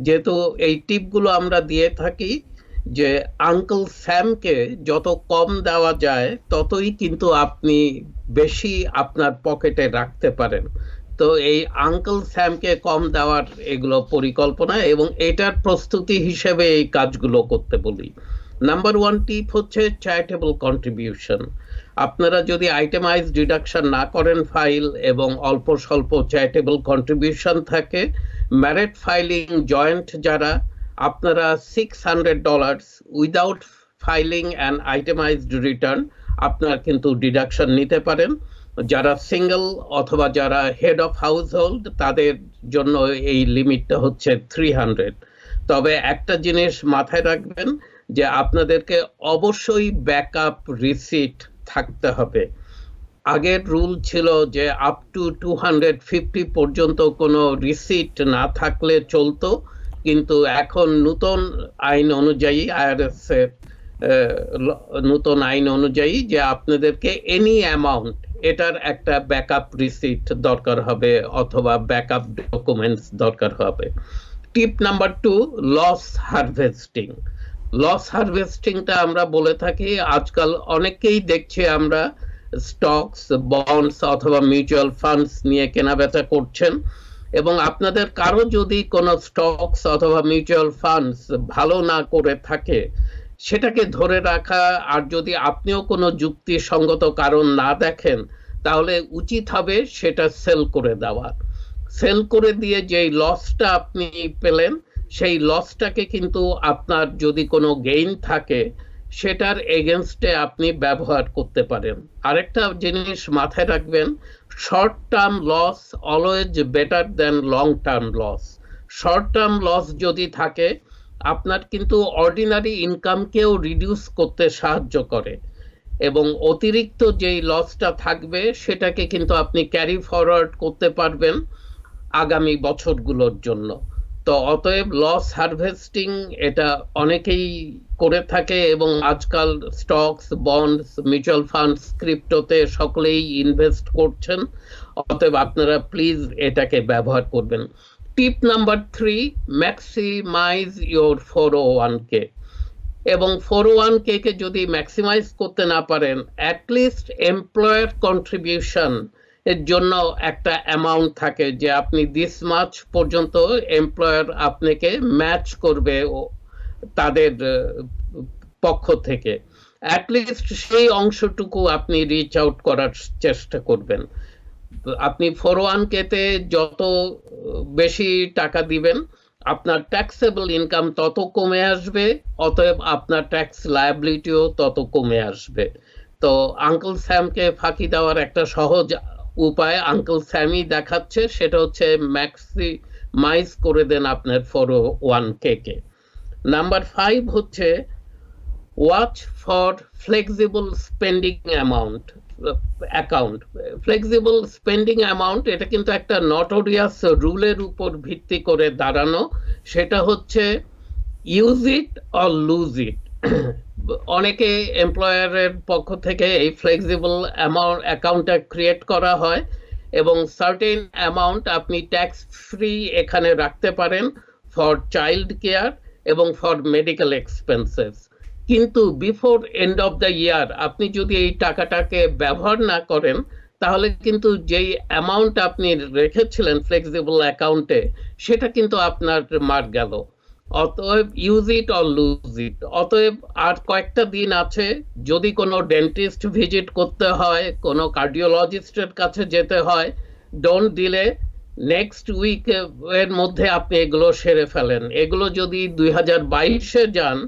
C: যেহেতু এই টিপগুলো আমরা দিয়ে থাকি যে আঙ্কেল স্যামকে যত কম দেওয়া যায় ততই কিন্তু আপনি বেশি আপনার পকেটে রাখতে পারেন। তো এই আঙ্কেল স্যামকে কম দেওয়ার এগুলো পরিকল্পনা এবং এটার প্রস্তুতি হিসেবে এই কাজগুলো করতে বলি। নাম্বার 1 টিপ হচ্ছে চ্যারিটেবল কন্ট্রিবিউশন। আপনারা যদি আইটেমাইজ ডিডাকশন না করেন ফাইল এবং অল্প স্বল্প চ্যারিটেবল কন্ট্রিবিউশন থাকে, ম্যারেট ফাইলিং জয়েন্ট যারা, আপনারা $600 উইদাউট ফাইলিং অ্যান্ড আইটেমাইজড রিটার্ন আপনারা কিন্তু ডিডাকশন নিতে পারেন। যারা সিঙ্গেল অথবা যারা হেড অফ হাউস হোল্ড তাদের জন্য এই লিমিটটা হচ্ছে 300। তবে একটা জিনিস মাথায় রাখবেন যে আপনাদেরকে অবশ্যই ব্যাকআপ রিসিট থাকতে হবে। আগের রুল ছিল যে আপ টু 250 পর্যন্ত কোনো রিসিট না থাকলে চলতো, কিন্তু এখন নতুন আইন অনুযায়ী, IRS এর নতুন আইন অনুযায়ী যে আপনাদেরকে এনি অ্যামাউন্ট এটার একটা ব্যাকআপ রিসিট দরকার হবে অথবা ব্যাকআপ ডকুমেন্টস দরকার হবে। Tip number 2, loss harvesting. Loss হারভেস্টিংটা আমরা বলে থাকি, আজকাল অনেকেই দেখছি আমরা স্টকস, বন্ডস অথবা মিউচুয়াল ফান্ডস নিয়ে কেনাবেচা করছেন এবং আপনাদের কারো যদি কোনো স্টকস অথবা মিউচুয়াল ফান্ডস ভালো না করে থাকে সেটাকে ধরে রাখা, আর যদি আপনিও কোনো যুক্তিসঙ্গত কারণ না দেখেন তাহলে উচিত হবে সেটা সেল করে দেওয়া। সেল করে দিয়ে যেই লসটা আপনি পেলেন সেই লসটাকে কিন্তু আপনার যদি কোনো গেইন থাকে সেটার এগেনস্টে আপনি ব্যবহার করতে পারেন। আরেকটা জিনিস মাথায় রাখবেন, short term loss always better than long term loss. Short term loss যদি থাকে আপনার কিন্তু অর্ডিনারি ইনকামকেও রিডিউস করতে সাহায্য করে, এবং অতিরিক্ত যেই লসটা থাকবে সেটাকে কিন্তু আপনি ক্যারি ফরওয়ার্ড করতে পারবেন আগামী বছরগুলোর জন্য। তো অতএব লস হারভেস্টিং এটা অনেকেই করে থাকে, এবং আজকাল স্টকস, বন্ডস, মিউচুয়াল ফান্ডস, ক্রিপ্টোতে সকলেই ইনভেস্ট করছেন। অতএব আপনারা প্লিজ এটাকে ব্যবহার করবেন। Tip number 3, maximize your 401k। এবং 401k কে যদি ম্যাক্সিমাইজ করতে না পারেন, অ্যাটলিস্ট এমপ্লয়ার কন্ট্রিবিউশন এর জন্য একটা অ্যামাউন্ট থাকে যে আপনি দিস মাচ পর্যন্ত এমপ্লয়ার আপনাকে ম্যাচ করবে তাদের পক্ষ থেকে। অ্যাটলিস্ট সেই অংশটুকু আপনি রিচ আউট করার চেষ্টা করবেন। আপনি 401k তে যত বেশি টাকা দিবেন, আপনার ট্যাক্সেবল ইনকাম তত কমে আসবে, অতএব আপনার ট্যাক্স লায়াবিলিটিও তত কমে আসবে। তো আঙ্কেল স্যামকে ফাঁকি দেওয়ার একটা সহজ উপায় আঙ্কেল স্যামই দেখাচ্ছে, সেটা হচ্ছে ম্যাক্সিমাইজ করে দেন আপনার 401k কে। নাম্বার 5 হচ্ছে watch for flexible spending account. Flexible spending amount এটা কিন্তু একটা নটোরিয়াস রুলের উপর ভিত্তি করে দাঁড়ানো, সেটা হচ্ছে use it or lose it. অনেকে এমপ্লয়ারের পক্ষ থেকে এই ফ্লেক্সিবল অ্যাকাউন্টটা ক্রিয়েট করা হয়, এবং সার্টেন অ্যামাউন্ট আপনি ট্যাক্স ফ্রি এখানে রাখতে পারেন ফর চাইল্ড কেয়ার এবং ফর মেডিকেল এক্সপেন্সেস। কিন্তু before end of the year আপনি যদি এই টাকাটাকে ব্যবহার না করেন, তাহলে কিন্তু যেই অ্যামাউন্ট আপনি রেখেছিলেন ফ্লেক্সিবল অ্যাকাউন্টে, সেটা কিন্তু আপনার মার গেল। অতএব use it or lose it. অতএব আর কয়েকটা দিন আছে, যদি কোনো ডেন্টিস্ট ভিজিট করতে হয়, কোনো কার্ডিওলজিস্টের কাছে যেতে হয়, ডোন্ট ডিলে। নেক্সট উইক এর মধ্যে আপনি এগুলো সেরে ফেলেন। এগুলো যদি 2022-এ যান,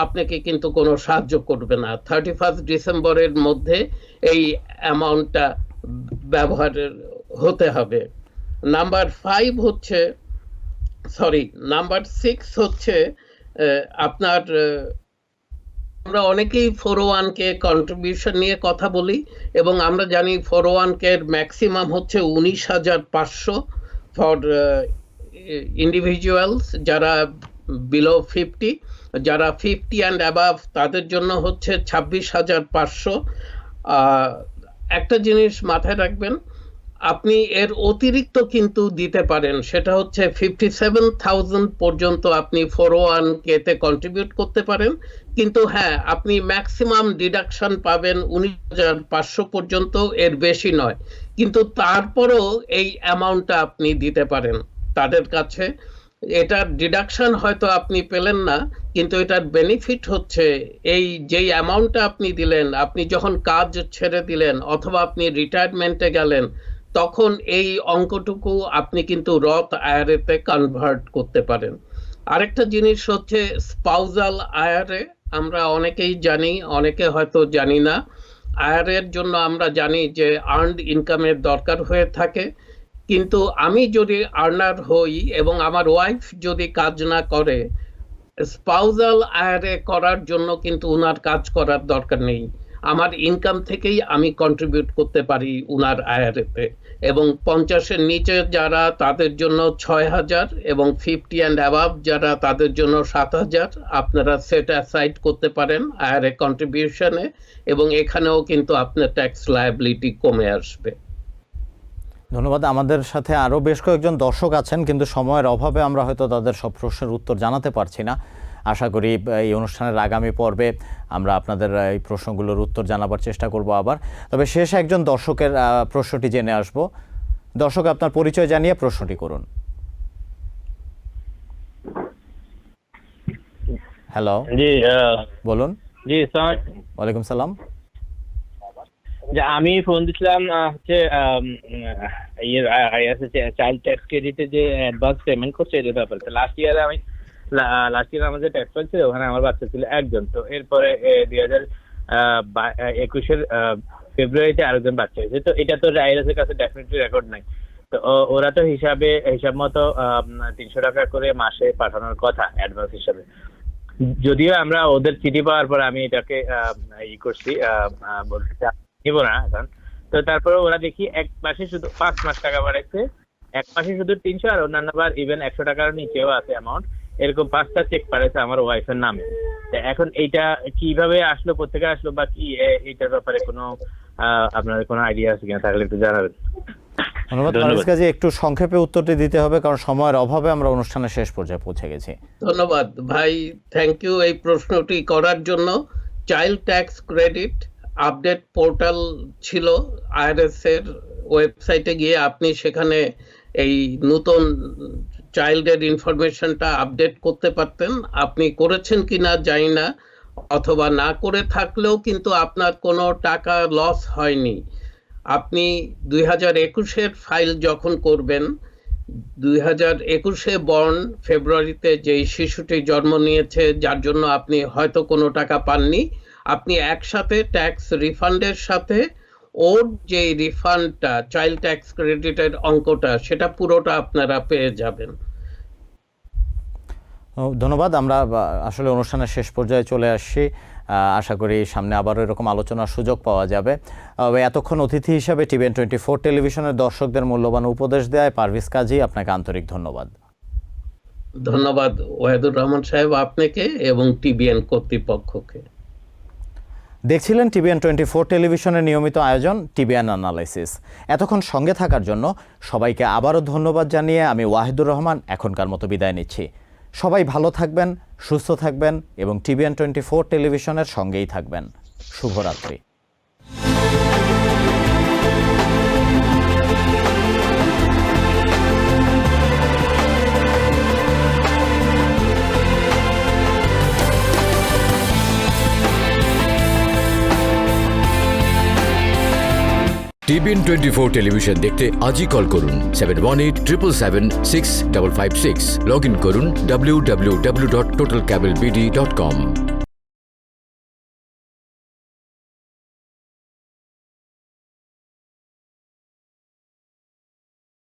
C: আপনাকে কিন্তু কোনো সাহায্য করবে না। 31 ডিসেম্বরের মধ্যে এই অ্যামাউন্টটা ব্যবহার হতে হবে। নাম্বার 6 হচ্ছে আপনার, আমরা অনেকেই 401k কন্ট্রিবিউশন নিয়ে কথা বলি, এবং আমরা জানি 401k এর ম্যাক্সিমাম হচ্ছে 19,500 ফর ইন্ডিভিজুয়ালস যারা বিলো 50, যারা 50 অ্যান্ড অ্যাবাভ তাদের জন্য হচ্ছে 26,500। একটা জিনিস মাথায় রাখবেন, আপনি এর অতিরিক্ত কিন্তু দিতে পারেন, সেটা হচ্ছে 57,000 পর্যন্ত আপনি 401k তে কন্ট্রিবিউট করতে পারেন। কিন্তু হ্যাঁ, আপনি ম্যাক্সিমাম ডিডাকশন পাবেন 19,500 পর্যন্ত, এর বেশি নয়। কিন্তু তারপরও এই অ্যামাউন্টটা আপনি দিতে পারেন তাদের কাছে। এটার ডিডাকশন হয়তো আপনি পেলেন না, কিন্তু এটার বেনিফিট হচ্ছে এই যেই অ্যামাউন্টটা আপনি দিলেন, আপনি যখন কাজ ছেড়ে দিলেন অথবা আপনি রিটায়ারমেন্টে গেলেন, তখন এই অঙ্কটুকু আপনি কিন্তু রথ আইআরএতে কনভার্ট করতে পারেন। আরেকটা জিনিস হচ্ছে স্পাউজাল আইআরএ। আমরা অনেকেই জানি, অনেকে হয়তো জানি না। আইআরএর জন্য আমরা জানি যে আর্নড ইনকামের দরকার হয়ে থাকে, কিন্তু আমি যদি আর্নার হই এবং আমার ওয়াইফ যদি কাজ না করে, স্পাউজাল আইআরএ করার জন্য কিন্তু উনার কাজ করার দরকার নেই। আমার ইনকাম থেকেই আমি কন্ট্রিবিউট করতে পারি উনার আইআরএতে। এবং 50-এর নিচে যারা, তাদের জন্য 6,000, এবং 50 অ্যান্ড অ্যাবাভ যারা, তাদের জন্য 7,000 আপনারা সেট অ্যাসাইড করতে পারেন আইআরএ কন্ট্রিবিউশনে, এবং এখানেও কিন্তু আপনার ট্যাক্স লায়াবিলিটি কমে আসবে।
B: ধন্যবাদ। আমাদের সাথে আরও বেশ কয়েকজন দর্শক আছেন, কিন্তু সময়ের অভাবে আমরা হয়তো তাদের সব প্রশ্নের উত্তর জানাতে পারছি না। আশা করি এই অনুষ্ঠানের আগামী পর্বে আমরা আপনাদের এই প্রশ্নগুলোর উত্তর জানাবার চেষ্টা করব আবার। তবে শেষ একজন দর্শকের প্রশ্নটি জেনে আসব। দর্শক, আপনার পরিচয় জানিয়ে প্রশ্নটি করুন। হ্যালো,
L: জি
B: বলুন।
L: জি,
B: ওয়ালাইকুম সালাম।
L: যে আমি ফোন দিছিলাম হচ্ছে চাইল্ড ট্যাক্স ক্রেডিটে যে অ্যাডভান্স পেমেন্ট করছে এর ব্যাপারে। লাস্ট ইয়ার আমার যে ট্যাক্স ফাইল ছিল, ওখানে আমার বাচ্চা ছিল একজন। তো এরপরে 2021-এর ফেব্রুয়ারিতে আরেকজন বাচ্চা হয়েছে। তো এটা তো আইআরএস এর কাছে ডেফিনেটলি রেকর্ড নাই। তো ওরা তো হিসাব মতো 300 টাকা করে মাসে পাঠানোর কথা অ্যাডভান্স হিসাবে। যদিও আমরা ওদের চিঠি পাওয়ার পর আমি এটাকে করছি, বলতে নিব না এখন। তো তারপরে ওরা দেখি এক মাসে শুধু 5 মাস টাকা বাড়াইছে, এক মাসে শুধু 300, আর অন্যান্য বার ইভেন 100 টাকার নিচেও আছে অ্যামাউন্ট। এরকম 5টা চেক পাঠাইছে আমার ওয়াইফের নামে। তো এখন এইটা কিভাবে আসলো, কোথেকে আসলো, বা কি এইটার ব্যাপারে কোনো আপনাদের কোনো আইডিয়া আছে কিনা, থাকলে একটু জানাবেন।
B: ধন্যবাদ পারভেজ কাজী, একটু সংক্ষেপে উত্তরটি দিতে হবে কারণ সময়ের অভাবে আমরা অনুষ্ঠানের শেষ পর্যায়ে পৌঁছে গেছি।
C: ধন্যবাদ ভাই, থ্যাংক ইউ এই প্রশ্নটি করার জন্য। Child tax credit update portal ছিল আইআরএস এর ওয়েবসাইটে গিয়ে আপনি সেখানে এই নতুন চাইল্ডের ইনফরমেশনটা আপডেট করতে পারতেন। আপনি করেছেন কিনা জানি না, অথবা না করে থাকলেও কিন্তু আপনার কোনো টাকা লস হয়নি। আপনি 2021-এর ফাইল যখন করবেন, 2021-এ বর্ন ফেব্রুয়ারিতে যেই শিশুটি জন্ম নিয়েছে যার জন্য আপনি হয়তো কোনো টাকা পাননি, আপনি একসাথে ট্যাক্স রিফান্ডের সাথে ওর যে রিফান্ডটা চাইল্ড ট্যাক্স ক্রেডিটের অঙ্কটা সেটা পুরোটা আপনারা পেয়ে যাবেন।
B: ধন্যবাদ। আমরা আসলে অনুষ্ঠানের শেষ পর্যায়ে চলে আসছি। আশা করি সামনে আবারও এরকম আলোচনার সুযোগ পাওয়া যাবে। এতক্ষণ অতিথি হিসাবে টিভিএন 24 টেলিভিশনের দর্শকদের মূল্যবান উপদেশ দেয় পারভেজ কাজী, আপনাকে আন্তরিক ধন্যবাদ।
C: ধন্যবাদ ওয়াহিদুর রহমান সাহেব আপনাকে এবং টিভিএন কর্তৃপক্ষকে।
B: দেখছিলেন টিভিএন 24 টেলিভিশনের নিয়মিত আয়োজন টিভিএন অ্যানালাইসিস। এতক্ষণ সঙ্গে থাকার জন্য সবাইকে আবারও ধন্যবাদ জানিয়ে আমি ওয়াহিদুর রহমান এখনকার মতো বিদায় নিচ্ছি। সবাই ভালো থাকবেন, সুস্থ থাকবেন এবং টিভিএন 24 টেলিভিশনের সঙ্গেই থাকবেন। শুভরাত্রি।
A: টিভিএন 24 টেলিভিশন দেখতে আজই কল করুন 7187776556। লগ ইন করুন www.totalcablebd.com।